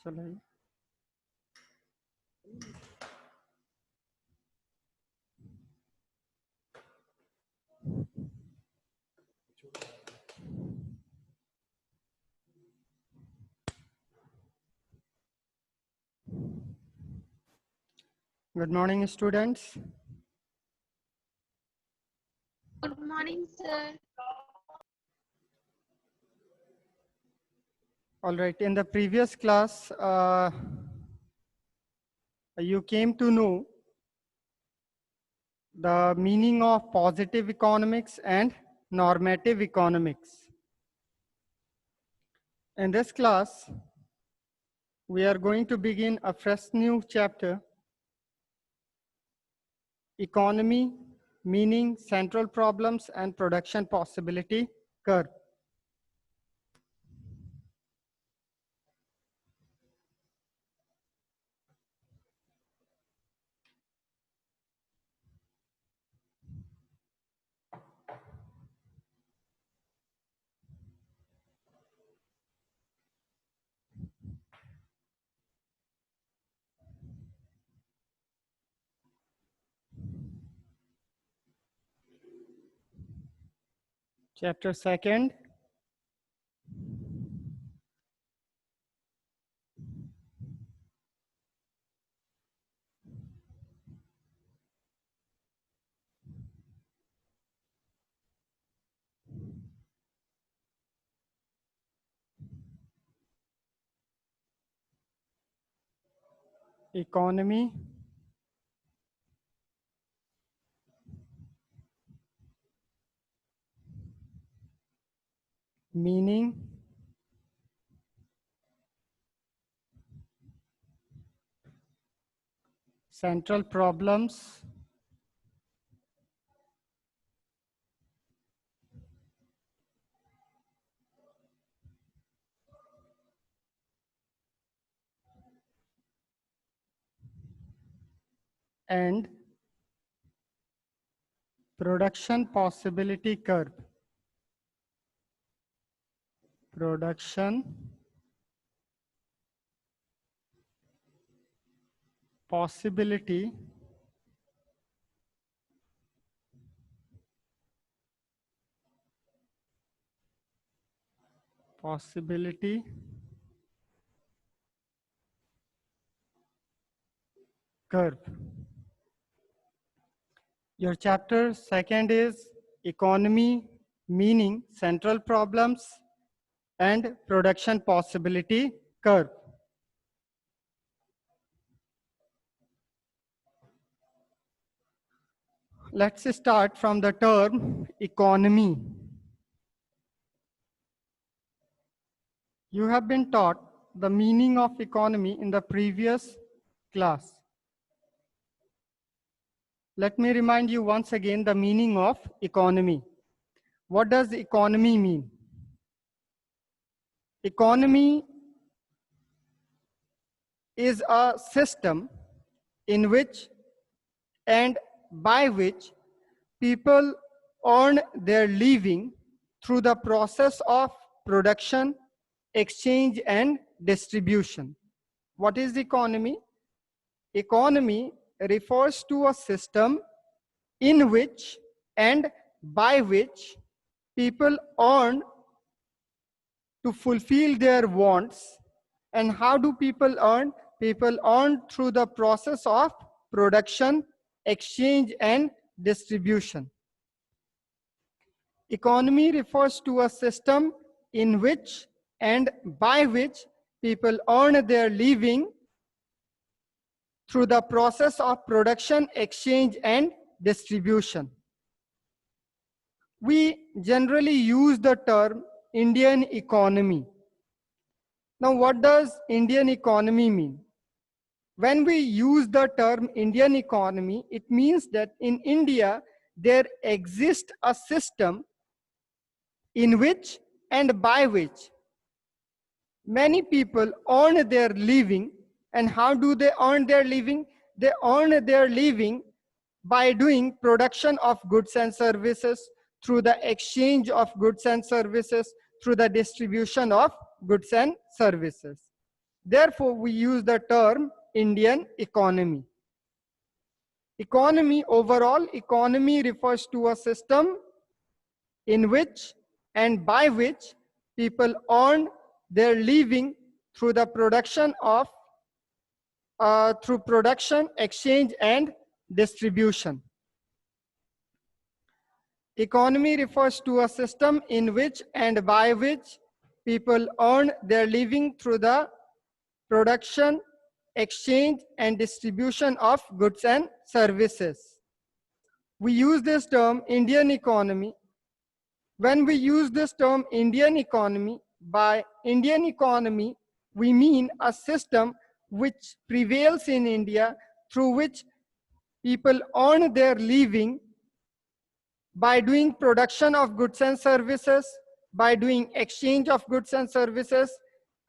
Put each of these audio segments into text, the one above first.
चलो Good morning, students. Good morning, sir. All right, in the previous class, you came to know the meaning of positive economics and normative economics. In this class, we are going to begin a fresh new chapter, Economy, Meaning, Central Problems, and Production Possibility Curve. Chapter second, Economy, Meaning, Central Problems, and Production Possibility Curve. Production Possibility Curve. Your chapter second is Economy, Meaning, Central Problems, and Production Possibility Curve. Let's start from the term economy. You have been taught the meaning of economy in the previous class. Let me remind you once again the meaning of economy. What does economy mean? Economy is a system in which and by which people earn their living through the process of production, exchange, and distribution. What is the economy? Economy refers to a system in which and by which people earn to fulfill their wants. And how do people earn? People earn through the process of production, exchange, and distribution. Economy refers to a system in which and by which people earn their living through the process of production, exchange, and distribution. We generally use the term Indian economy. Now, what does Indian economy mean? When we use the term Indian economy, it means that in India, there exists a system in which and by which many people earn their living. And how do they earn their living? They earn their living by doing production of goods and services, through the exchange of goods and services, through the distribution of goods and services. Therefore, we use the term Indian economy. Economy, overall economy refers to a system in which and by which people earn their living through the production of through production, exchange and distribution. Economy refers to a system in which and by which people earn their living through the production, exchange and distribution of goods and services. We use this term Indian economy. When we use this term Indian economy, by Indian economy, we mean a system which prevails in India through which people earn their living by doing production of goods and services, by doing exchange of goods and services,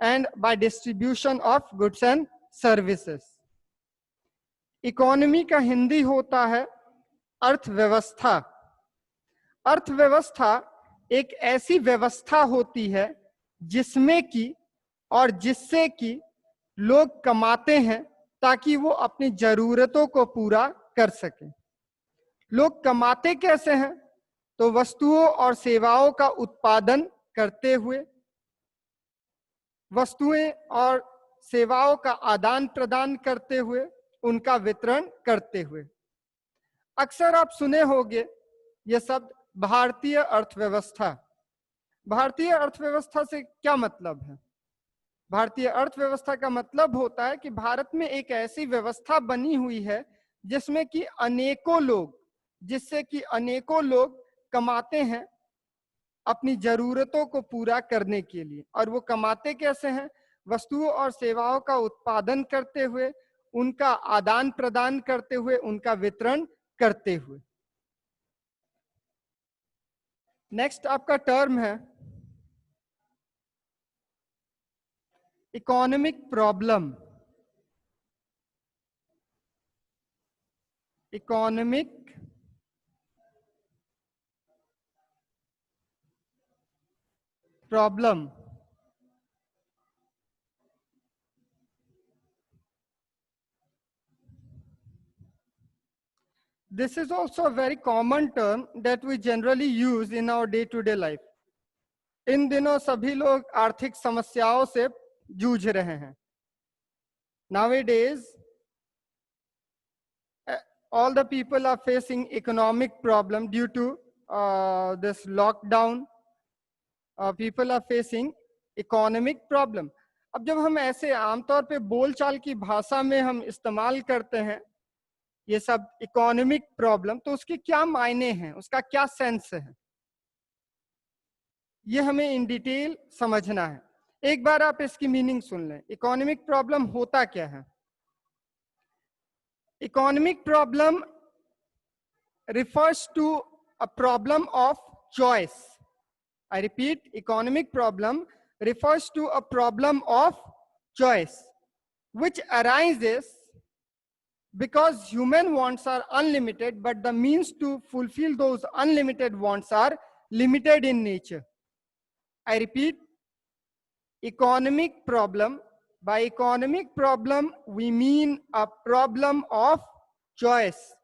and by distribution of goods and services. Economy का हिंदी होता है अर्थव्यवस्था. अर्थव्यवस्था एक ऐसी व्यवस्था होती है जिसमें कि और जिससे कि लोग कमाते हैं ताकि वो अपनी जरूरतों को पूरा कर सकें. लोग कमाते कैसे हैं? तो वस्तुओं और सेवाओं का उत्पादन करते हुए, वस्तुएं और सेवाओं का आदान प्रदान करते हुए, उनका वितरण करते हुए. अक्सर आप सुने होंगे ये शब्द भारतीय अर्थव्यवस्था. भारतीय अर्थव्यवस्था से क्या मतलब है? भारतीय अर्थव्यवस्था का मतलब होता है कि भारत में एक ऐसी व्यवस्था बनी हुई है जिसमें कि अनेकों लोग, जिससे कि अनेकों लोग कमाते हैं अपनी जरूरतों को पूरा करने के लिए. और वो कमाते कैसे हैं? वस्तुओं और सेवाओं का उत्पादन करते हुए, उनका आदान प्रदान करते हुए, उनका वितरण करते हुए. नेक्स्ट आपका टर्म है economic problem. Economic problem. This is also a very common term that we generally use in our day-to-day life. इन दिनों सभी लोग आर्थिक समस्याओं से जूझ रहे हैं. Nowadays, all the people are facing economic problem due to this lockdown. People are facing economic problem. अब जब हम ऐसे आमतौर पे बोलचाल की भाषा में हम इस्तेमाल करते हैं ये सब इकोनॉमिक प्रॉब्लम, तो उसके क्या मायने हैं, उसका क्या सेंस है, ये हमें इन डिटेल समझना है. एक बार आप इसकी मीनिंग सुन लें. इकोनॉमिक प्रॉब्लम होता क्या है? Economic problem refers to a problem of choice. I repeat, economic problem refers to a problem of choice which arises because human wants are unlimited, but the means to fulfill those unlimited wants are limited in nature. I repeat, economic problem. By economic problem, we mean a problem of choice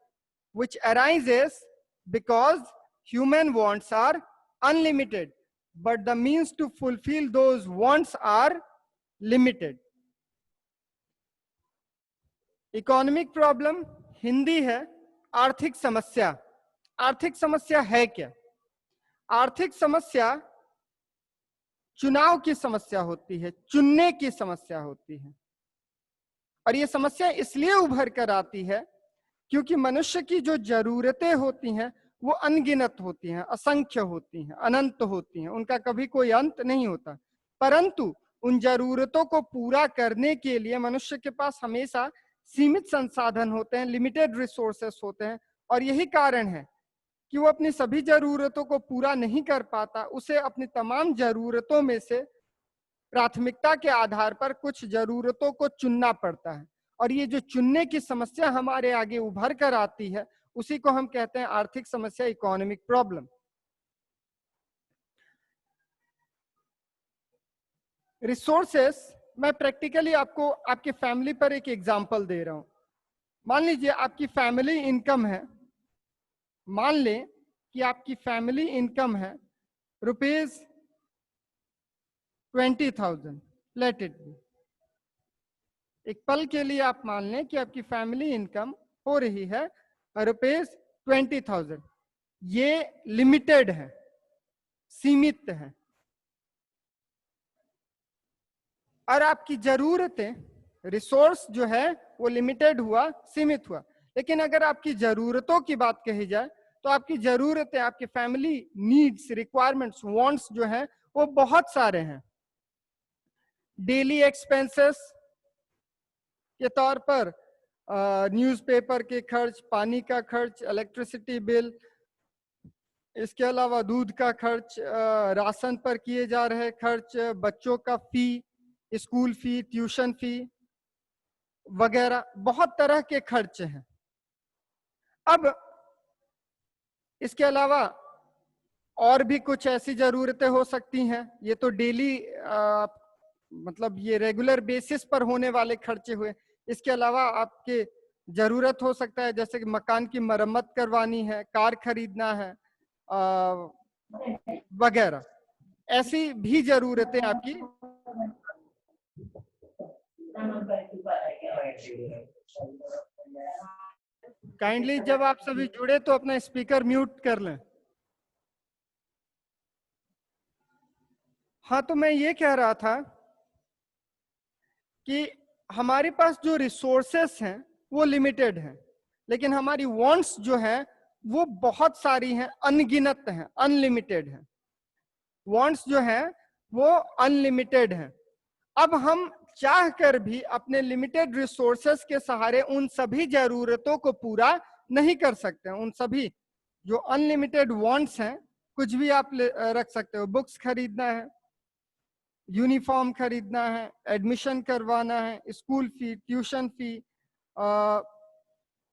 which arises because human wants are unlimited, but the means to fulfill those wants are limited. Economic problem Hindi है आर्थिक समस्या. आर्थिक समस्या है क्या? आर्थिक समस्या चुनाव की समस्या होती है, चुनने की समस्या होती है. और ये समस्या इसलिए उभर कर आती है क्योंकि मनुष्य की जो जरूरतें होती हैं वो अनगिनत होती हैं, असंख्य होती हैं, अनंत होती हैं, उनका कभी कोई अंत नहीं होता. परंतु उन जरूरतों को पूरा करने के लिए मनुष्य के पास हमेशा सीमित संसाधन होते हैं, लिमिटेड रिसोर्सेस होते हैं. और यही कारण है कि वो अपनी सभी जरूरतों को पूरा नहीं कर पाता. उसे अपनी तमाम जरूरतों में से प्राथमिकता के आधार पर कुछ जरूरतों को चुनना पड़ता है. और ये जो चुनने की समस्या हमारे आगे उभर कर आती है उसी को हम कहते हैं आर्थिक समस्या, इकोनॉमिक प्रॉब्लम. रिसोर्सेस, मैं प्रैक्टिकली आपको आपके फैमिली पर एक एग्जांपल दे रहा हूं। मान लीजिए आपकी फैमिली इनकम है, मान लें कि आपकी फैमिली इनकम है रुपीज 20,000, लेट इट बी। एक पल के लिए आप मान लें कि आपकी फैमिली इनकम हो रही है रुपीज 20,000। ये लिमिटेड है, सीमित है, और आपकी जरूरतें, रिसोर्स जो है वो लिमिटेड हुआ, सीमित हुआ। लेकिन अगर आपकी जरूरतों की बात कही जाए तो आपकी जरूरतें, आपकी फैमिली नीड्स, रिक्वायरमेंट्स, वांट्स जो है वो बहुत सारे हैं। डेली एक्सपेंसेस के तौर पर न्यूज़पेपर के खर्च, पानी का खर्च, इलेक्ट्रिसिटी बिल, इसके अलावा दूध का खर्च, राशन पर किए जा रहे खर्च, बच्चों का फी, स्कूल फी, ट्यूशन फी वगैरह, बहुत तरह के खर्च हैं। अब इसके अलावा और भी कुछ ऐसी जरूरतें हो सकती हैं। ये तो डेली मतलब ये रेगुलर बेसिस पर होने वाले खर्चे हुए। इसके अलावा आपके जरूरत हो सकता है जैसे कि मकान की मरम्मत करवानी है, कार खरीदना है वगैरह। ऐसी भी जरूरतें आपकी। काइंडली जब आप सभी जुड़े तो अपना स्पीकर म्यूट कर लें। हाँ, तो मैं ये कह रहा था कि हमारे पास जो रिसोर्सेस हैं वो लिमिटेड हैं, लेकिन हमारी वांट्स जो है वो बहुत सारी हैं, अनगिनत हैं, अनलिमिटेड हैं। वांट्स जो है वो अनलिमिटेड हैं। अब हम चाह कर भी अपने लिमिटेड रिसोर्सेस के सहारे उन सभी जरूरतों को पूरा नहीं कर सकते। उन सभी जो अनलिमिटेड वांट्स हैं, कुछ भी आप रख सकते हो। बुक्स खरीदना है, यूनिफॉर्म खरीदना है, एडमिशन करवाना है, school fee, tuition fee,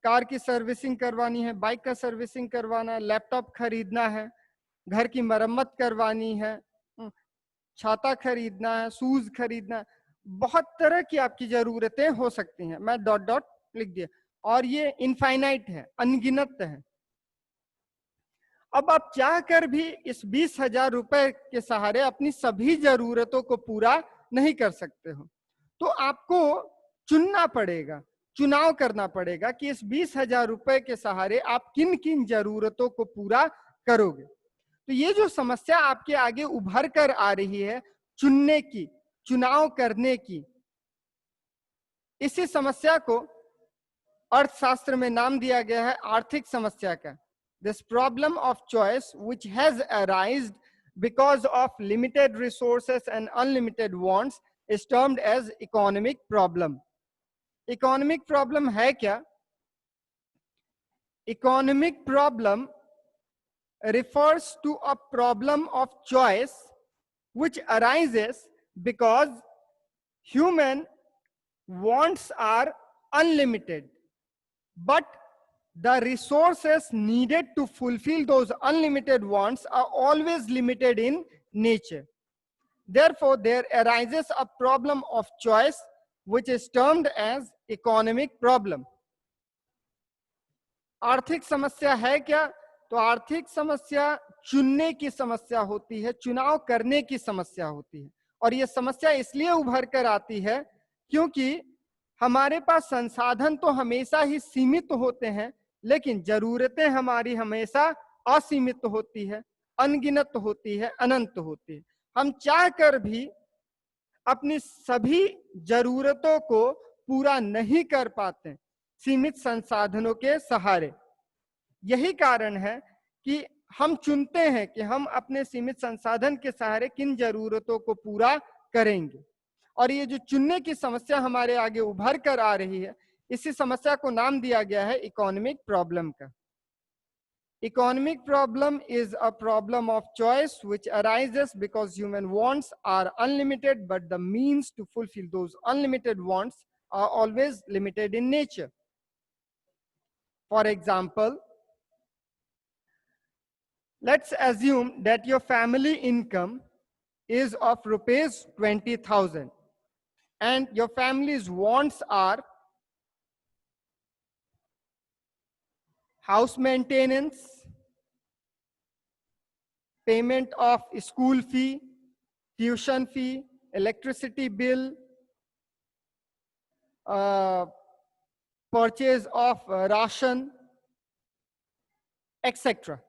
car की सर्विसिंग करवानी है, बाइक का सर्विसिंग करवाना है, लैपटॉप खरीदना है, घर की मरम्मत करवानी है, छाता खरीदना है, शूज खरीदना है। बहुत तरह की आपकी जरूरतें हो सकती हैं। मैं डॉट डॉट लिख दिया, और ये इनफाइनाइट है, अनगिनत है। अब आप चाह कर भी इस 20,000 रुपए के सहारे अपनी सभी जरूरतों को पूरा नहीं कर सकते हो। तो आपको चुनना पड़ेगा, चुनाव करना पड़ेगा कि इस 20,000 रुपए के सहारे आप किन किन जरूरतों को पूरा करोगे। तो ये जो समस्या आपके आगे उभर कर आ रही है, चुनने की, चुनाव करने की, इसी समस्या को अर्थशास्त्र में नाम दिया गया है आर्थिक समस्या का। This problem of choice which has arisen because of limited resources and unlimited wants is termed as economic problem. Economic problem है क्या? Economic problem refers to a problem of choice which arises because human wants are unlimited, but the resources needed to fulfill those unlimited wants are always limited in nature. Therefore, there arises a problem of choice which is termed as economic problem. आर्थिक समस्या है क्या? तो आर्थिक समस्या चुनने की समस्या होती है, चुनाव करने की समस्या होती है। और यह समस्या इसलिए उभर कर आती है क्योंकि हमारे पास संसाधन तो हमेशा ही सीमित होते हैं, लेकिन जरूरतें हमारी हमेशा असीमित होती है, अनगिनत होती है, अनंत होती है। हम चाह कर भी अपनी सभी जरूरतों को पूरा नहीं कर पाते सीमित संसाधनों के सहारे। यही कारण है कि हम चुनते हैं कि हम अपने सीमित संसाधन के सहारे किन जरूरतों को पूरा करेंगे। और ये जो चुनने की समस्या हमारे आगे उभर कर आ रही है, इसी समस्या को नाम दिया गया है इकोनॉमिक प्रॉब्लम का। Economic problem is a problem of choice which arises because human wants are unlimited, but the means to fulfill those unlimited wants are always limited in nature. For example, let's assume that your family income is of rupees 20,000 and your family's wants are house maintenance, payment of school fee, tuition fee, electricity bill, purchase of ration, etc.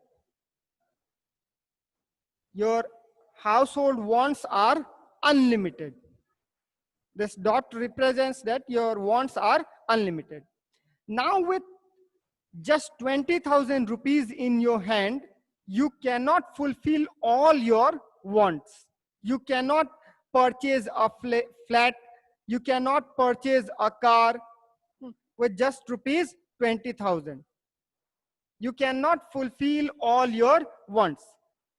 Your household wants are unlimited. This dot represents that your wants are unlimited. Now with just 20,000 rupees in your hand, you cannot fulfill all your wants. You cannot purchase a flat, you cannot purchase a car with just rupees 20,000. You cannot fulfill all your wants.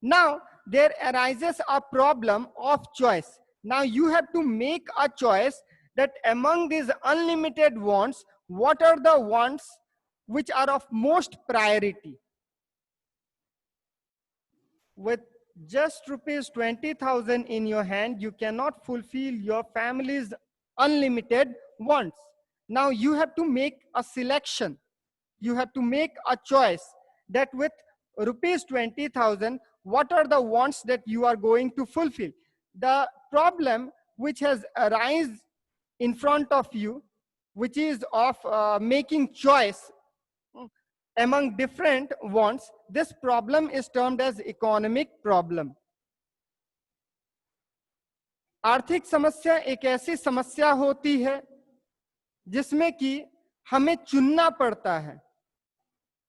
Now there arises a problem of choice. Now you have to make a choice that among these unlimited wants, what are the wants which are of most priority. With just rupees 20,000 in your hand, you cannot fulfill your family's unlimited wants. Now you have to make a selection. You have to make a choice that with rupees 20,000, what are the wants that you are going to fulfill. The problem which has arisen in front of you, which is of making choice among different wants, this problem is termed as economic problem. आर्थिक समस्या एक ऐसी समस्या होती है जिसमें कि हमें चुनना पड़ता है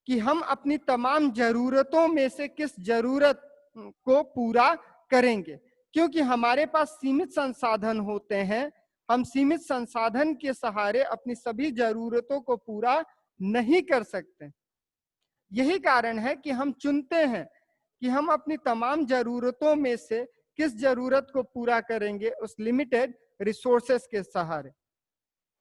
कि हम अपनी तमाम जरूरतों में से किस जरूरत को पूरा करेंगे, क्योंकि हमारे पास सीमित संसाधन होते हैं। हम सीमित संसाधन के सहारे अपनी सभी जरूरतों को पूरा नहीं कर सकते। यही कारण है कि हम चुनते हैं कि हम अपनी तमाम जरूरतों में से किस जरूरत को पूरा करेंगे उस लिमिटेड रिसोर्सेस के सहारे।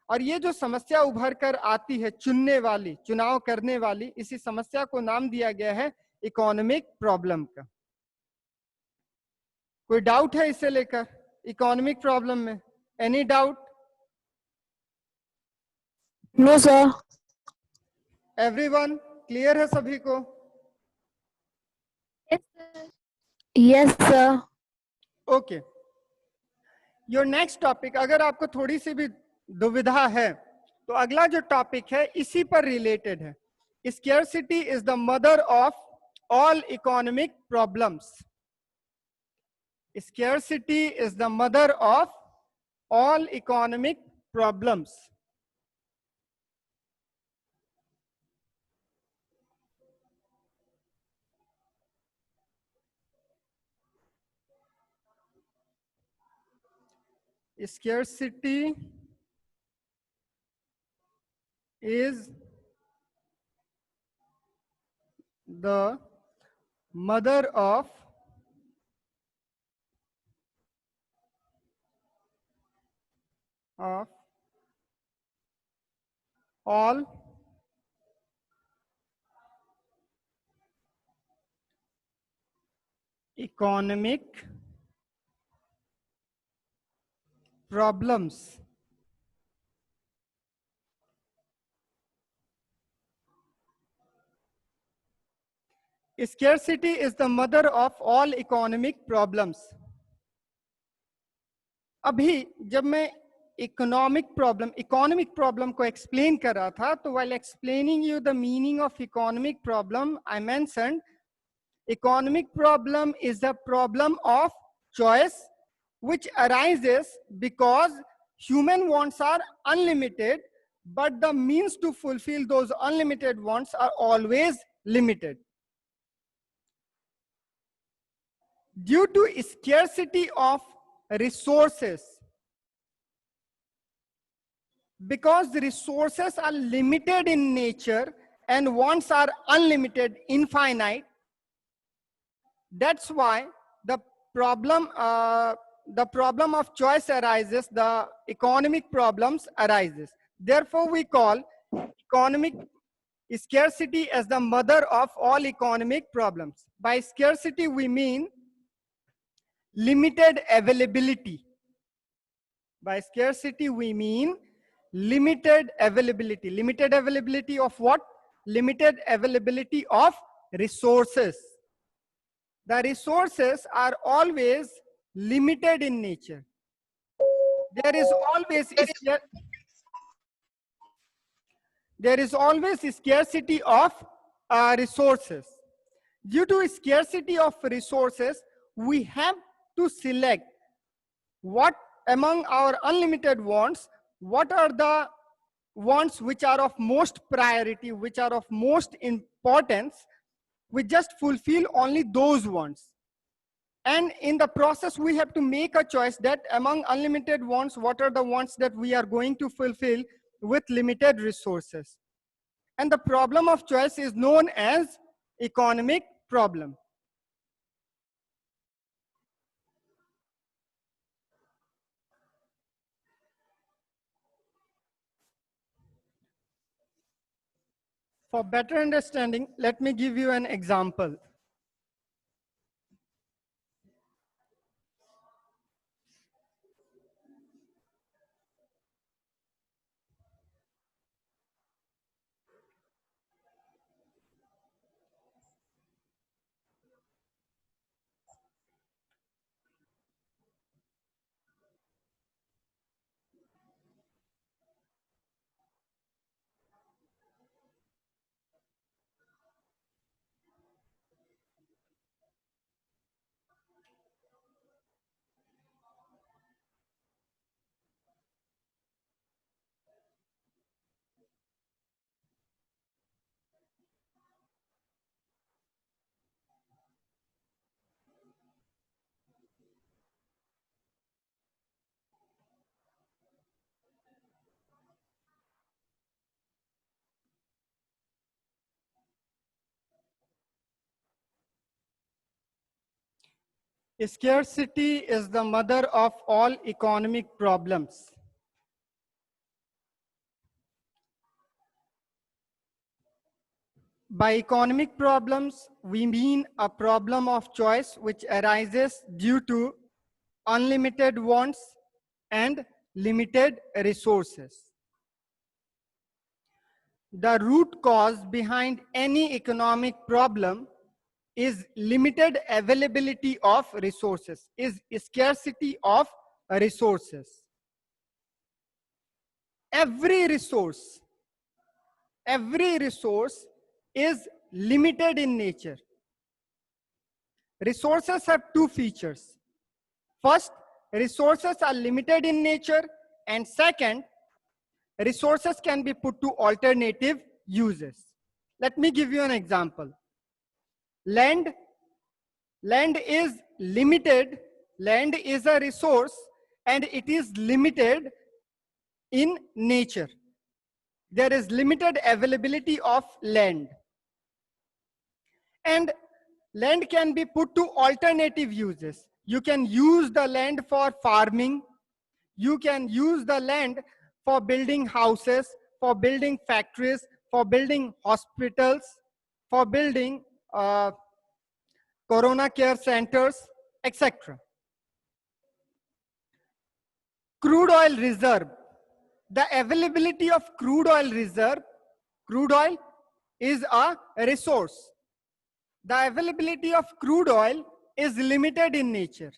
और ये जो समस्या उभर कर आती है चुनने वाली, चुनाव करने वाली, इसी समस्या को नाम दिया गया है इकोनॉमिक प्रॉब्लम का। कोई डाउट है इसे लेकर इकोनॉमिक प्रॉब्लम में? Any doubt? No sir. Everyone clear है सभी को? Yes sir. Okay, your next topic, अगर आपको थोड़ी सी भी दुविधा है तो अगला जो टॉपिक है इसी पर रिलेटेड है। Scarcity is the mother of all economic problems. Scarcity is the mother of all economic problems. Scarcity is the mother of all economic problems. Scarcity is the mother of all economic problems. अभी जब मैं economic problem को explain कर रहा था तो while explaining you the meaning of economic problem, I mentioned economic problem is a problem of choice which arises because human wants are unlimited, but the means to fulfill those unlimited wants are always limited. Due to scarcity of resources, because the resources are limited in nature and wants are unlimited, infinite, that's why the problem of choice arises, the economic problems arises. Therefore, we call economic scarcity as the mother of all economic problems. By scarcity, we mean limited availability. By scarcity, we mean limited availability. Limited availability of what? Limited availability of resources. The resources are always limited in nature. There is always scarcity of resources. Due to scarcity of resources, we have to select what among our unlimited wants, what are the wants which are of most priority, which are of most importance. We just fulfill only those wants. And in the process, we have to make a choice that among unlimited wants, what are the wants that we are going to fulfill with limited resources. And the problem of choice is known as economic problem. For better understanding, let me give you an example. Scarcity is the mother of all economic problems. By economic problems, we mean a problem of choice which arises due to unlimited wants and limited resources. The root cause behind any economic problem is limited availability of resources, is scarcity of resources. Every resource is limited in nature. Resources have two features. First, resources are limited in nature, and second, resources can be put to alternative uses. Let me give you an example. Land is limited. Land is a resource and it is limited in nature. There is limited availability of land. And land can be put to alternative uses. You can use the land for farming. You can use the land for building houses, for building factories, for building hospitals, for building corona care centers, etc. Crude oil reserve. The availability of crude oil reserve, crude oil is a resource. The availability of crude oil is limited in nature.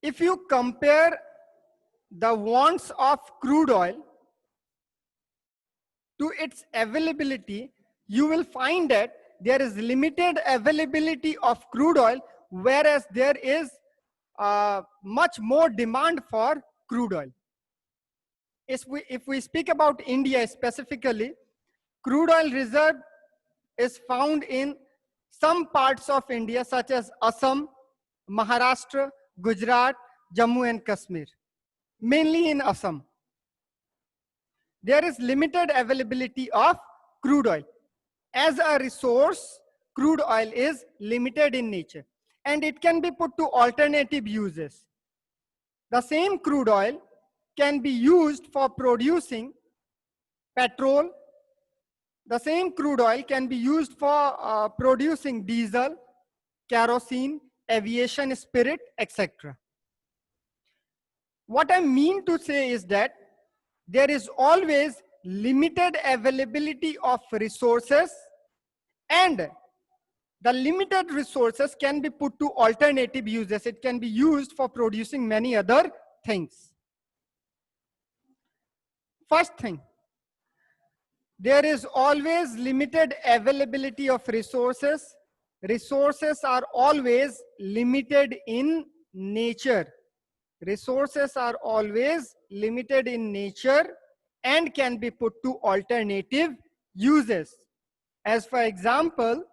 If you compare the wants of crude oil to its availability, you will find that there is limited availability of crude oil, whereas there is much more demand for crude oil. If we speak about India specifically, crude oil reserve is found in some parts of India, such as Assam, Maharashtra, Gujarat, Jammu and Kashmir, mainly in Assam. There is limited availability of crude oil. As a resource, crude oil is limited in nature and it can be put to alternative uses. The same crude oil can be used for producing petrol. The same crude oil can be used for producing diesel, kerosene, aviation spirit, etc. What I mean to say is that there is always limited availability of resources, and the limited resources can be put to alternative uses. It can be used for producing many other things. First thing, there is always limited availability of resources. Resources are always limited in nature. Resources are always limited in nature and can be put to alternative uses. As for example,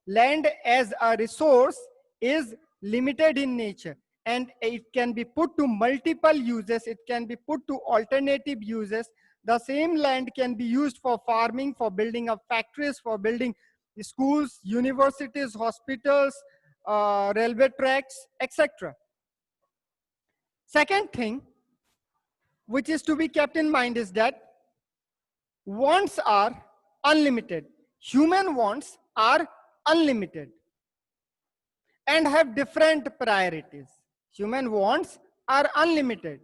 land as a resource is limited in nature and it can be put to multiple uses. It can be put to alternative uses. The same land can be used for farming, for building of factories, for building schools, universities, hospitals, railway tracks, etc. Second thing, which is to be kept in mind, is that wants are unlimited. Human wants are unlimited and have different priorities. Human wants are unlimited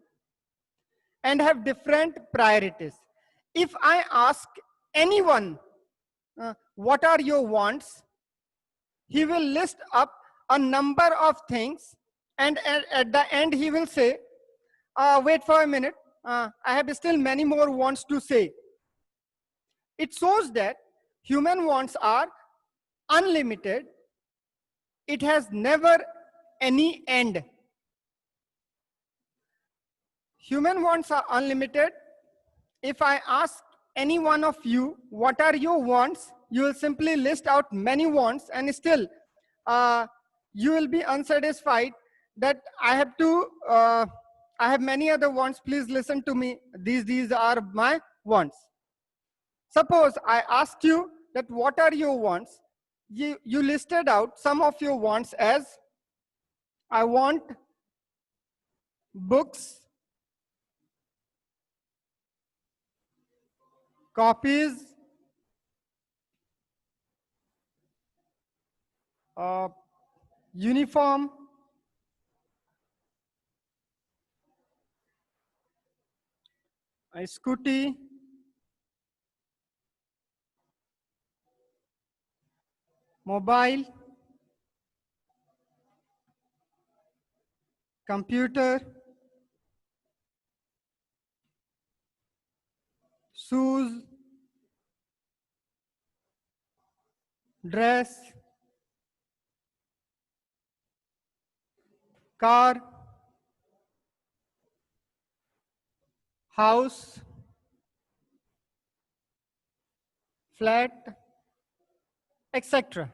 and have different priorities. If I ask anyone, what are your wants? He will list up a number of things, and at the end he will say, wait for a minute, I have still many more wants to say. It shows that human wants are unlimited. It has never any end. Human wants are unlimited. If I ask any one of you, what are your wants? You will simply list out many wants, and still you will be unsatisfied that I have many other wants. Please listen to me. These are my wants. Suppose I asked you that what are your wants? You listed out some of your wants as, I want books, copies, uniform, a scooty, mobile, computer, shoes, dress, car, house, flat, etc.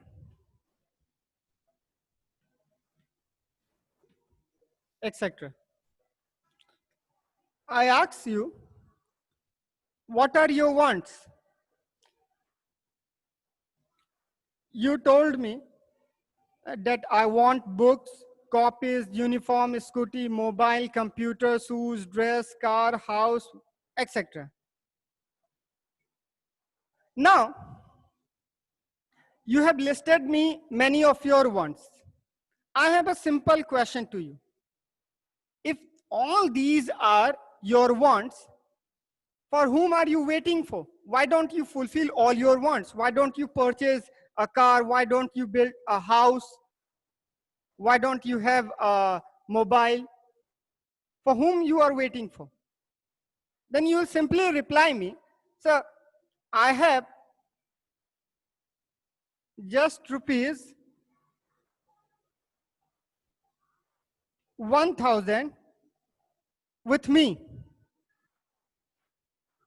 etc. I ask you, what are your wants? You told me that I want books, copies, uniform, scooty, mobile, computer, shoes, dress, car, house, etc. Now, you have listed me many of your wants. I have a simple question to you. If all these are your wants, for whom are you waiting for? Why don't you fulfill all your wants? Why don't you purchase a car? Why don't you build a house? Why don't you have a mobile? For whom you are waiting for? Then you will simply reply me, sir, I have just rupees 1,000 with me.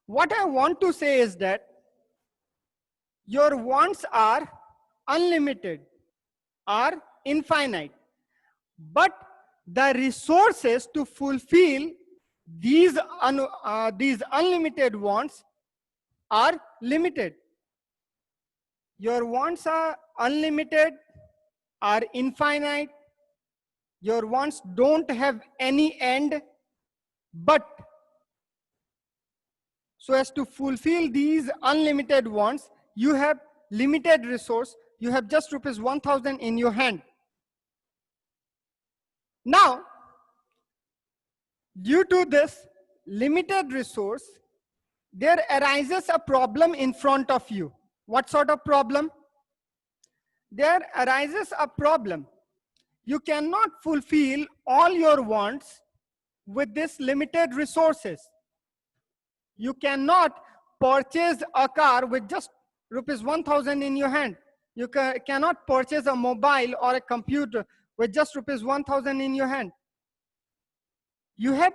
What I want to say is that your wants are unlimited, are infinite, but the resources to fulfill these unlimited wants are limited. Your wants are unlimited, are infinite. Your wants don't have any end, but so as to fulfill these unlimited wants, you have limited resource. You have just rupees 1,000 in your hand. Now, due to this limited resource, there arises a problem in front of you. What sort of problem? There arises a problem. You cannot fulfill all your wants with this limited resources. You cannot purchase a car with just rupees 1,000 in your hand. You cannot purchase a mobile or a computer with just rupees 1,000 in your hand. You have,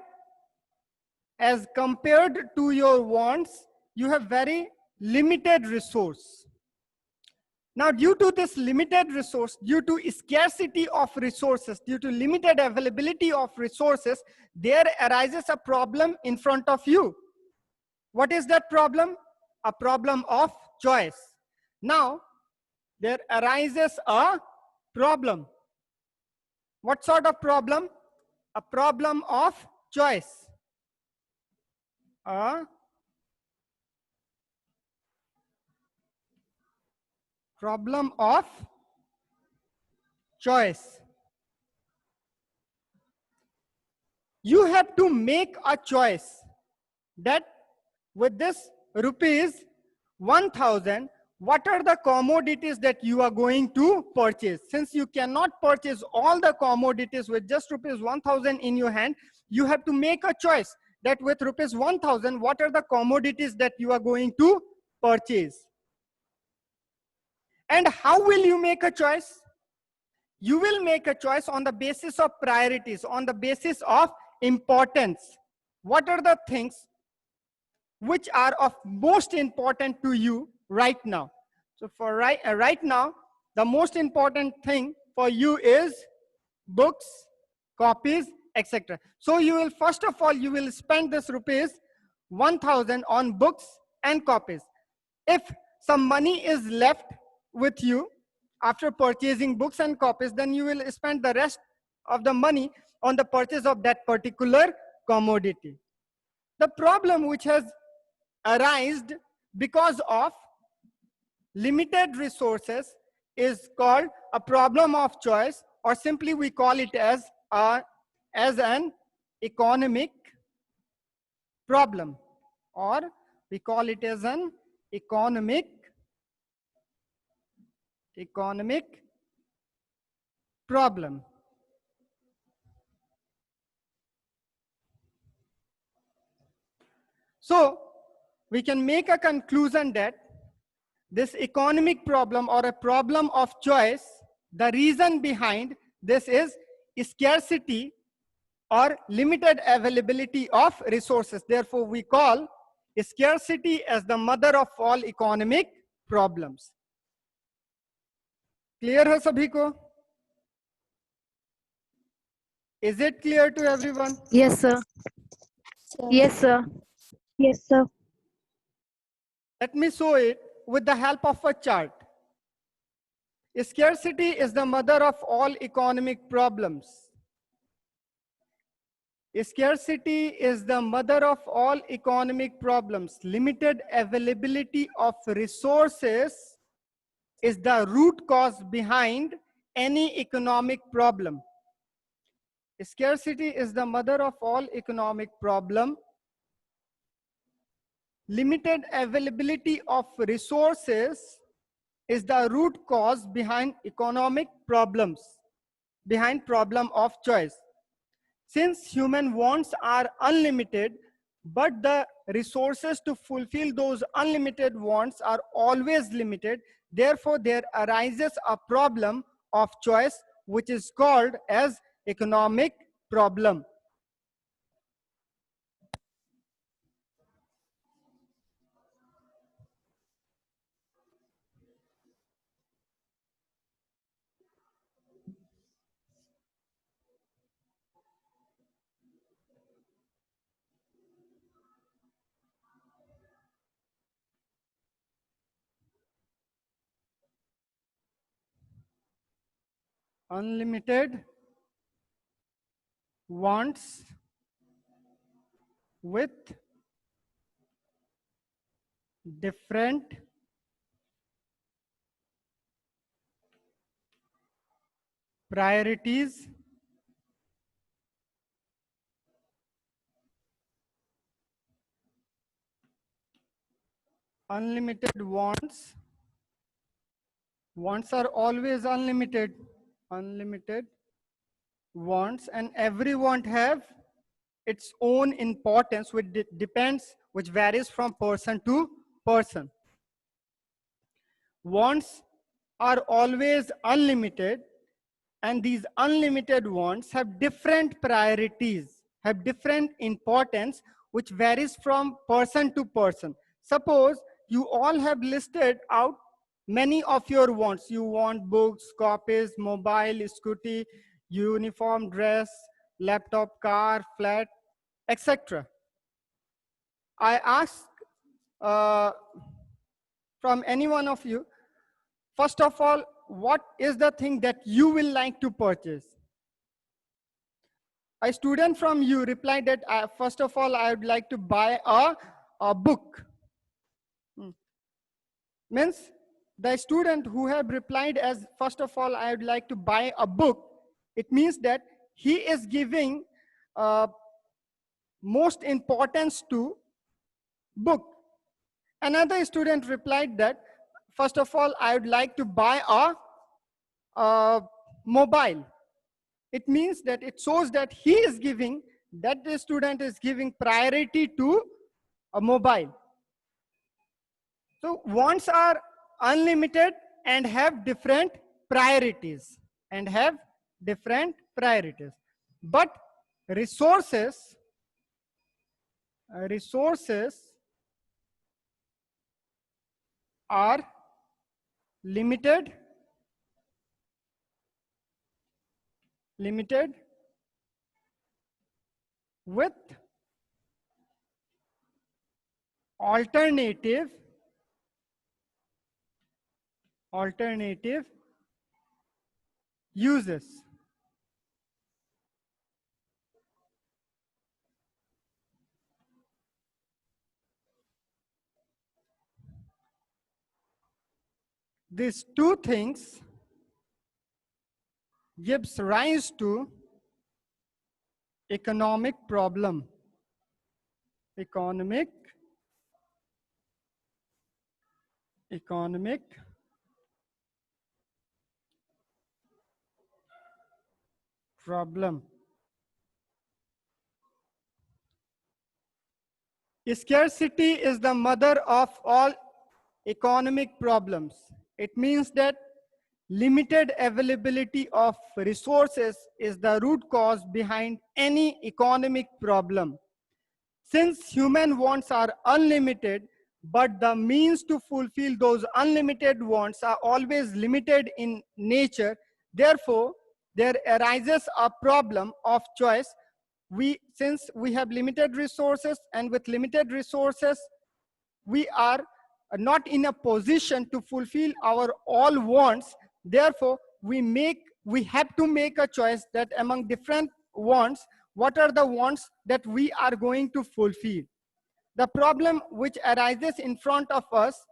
as compared to your wants, you have very limited resource. Now, due to this limited resource, due to scarcity of resources, due to limited availability of resources, there arises a problem in front of you. What is that problem? A problem of choice. Now, there arises a problem. What sort of problem? A problem of choice. A problem of choice. You have to make a choice that with this rupees 1,000, what are the commodities that you are going to purchase? Since you cannot purchase all the commodities with just rupees 1,000 in your hand, you have to make a choice that with rupees 1,000, what are the commodities that you are going to purchase? And how will you make a choice? You will make a choice on the basis of priorities, on the basis of importance. What are the things which are of most important to you right now? So for right now, the most important thing for you is books, copies, etc. So you will, first of all, you will spend this rupees 1,000 on books and copies. If some money is left with you after purchasing books and copies, then you will spend the rest of the money on the purchase of that particular commodity. The problem which has arisen because of limited resources is called a problem of choice, or simply we call it as an economic problem, or we call it as an economic problem. So we can make a conclusion that this economic problem or a problem of choice, the reason behind this is scarcity or limited availability of resources. Therefore, we call scarcity as the mother of all economic problems. Clear है सभी को? Is it clear to everyone? Yes, sir. Yes, sir. Yes, sir. Let me show it with the help of a chart. Scarcity is the mother of all economic problems. Scarcity is the mother of all economic problems. Limited availability of resources is the root cause behind any economic problem. Scarcity is the mother of all economic problem. Limited availability of resources is the root cause behind economic problems, behind problem of choice. Since human wants are unlimited, but the resources to fulfill those unlimited wants are always limited, therefore there arises a problem of choice, which is called as economic problem. Unlimited wants with different priorities unlimited wants. Wants are always unlimited. Unlimited wants, and every want have its own importance, which depends, which varies from person to person. Wants are always unlimited, and these unlimited wants have different priorities, have different importance, which varies from person to person. Suppose you all have listed out many of your wants. You want books, copies, mobile, scooty, uniform, dress, laptop, car, flat, etc. I ask from any one of you, first of all, what is the thing that you will like to purchase? A student from you replied that first of all, I would like to buy a book. Means the student who have replied as first of all, I would like to buy a book, it means that he is giving most importance to book. Another student replied that first of all, I would like to buy a mobile. It means that it shows that he is giving, that the student is giving priority to a mobile. So wants are unlimited and have different priorities, But resources are limited with alternative uses. These two things gives rise to economic problem. Economic problem. Scarcity is the mother of all economic problems. It means that limited availability of resources is the root cause behind any economic problem. Since human wants are unlimited, but the means to fulfill those unlimited wants are always limited in nature, therefore, there arises a problem of choice. Since we have limited resources, and with limited resources, we are not in a position to fulfill our all wants. Therefore, we have to make a choice that among different wants, what are the wants that we are going to fulfill. The problem which arises in front of us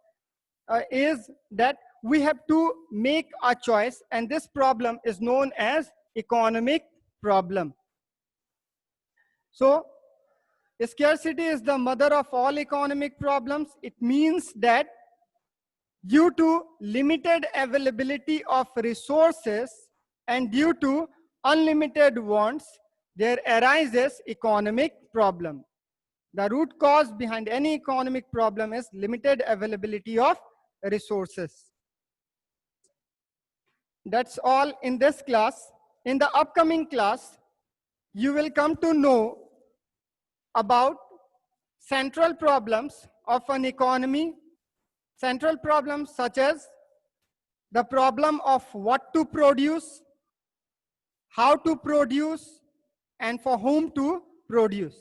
is that we have to make a choice, and this problem is known as economic problem. So, scarcity is the mother of all economic problems. It means that due to limited availability of resources and due to unlimited wants, there arises economic problem. The root cause behind any economic problem is limited availability of resources. That's all in this class. In the upcoming class, you will come to know about central problems of an economy. Central problems such as the problem of what to produce, how to produce, and for whom to produce.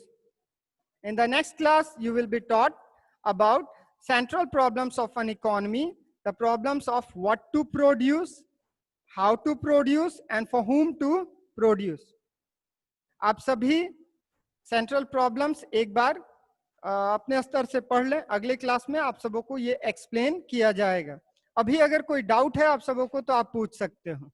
In the next class, you will be taught about central problems of an economy, the problems of what to produce, how to produce, and for whom to produce. आप सभी central problems एक बार अपने स्तर से पढ़ लें. अगले class में आप सबों को ये एक्सप्लेन किया जाएगा. अभी अगर कोई डाउट है आप सबों को तो आप पूछ सकते हो.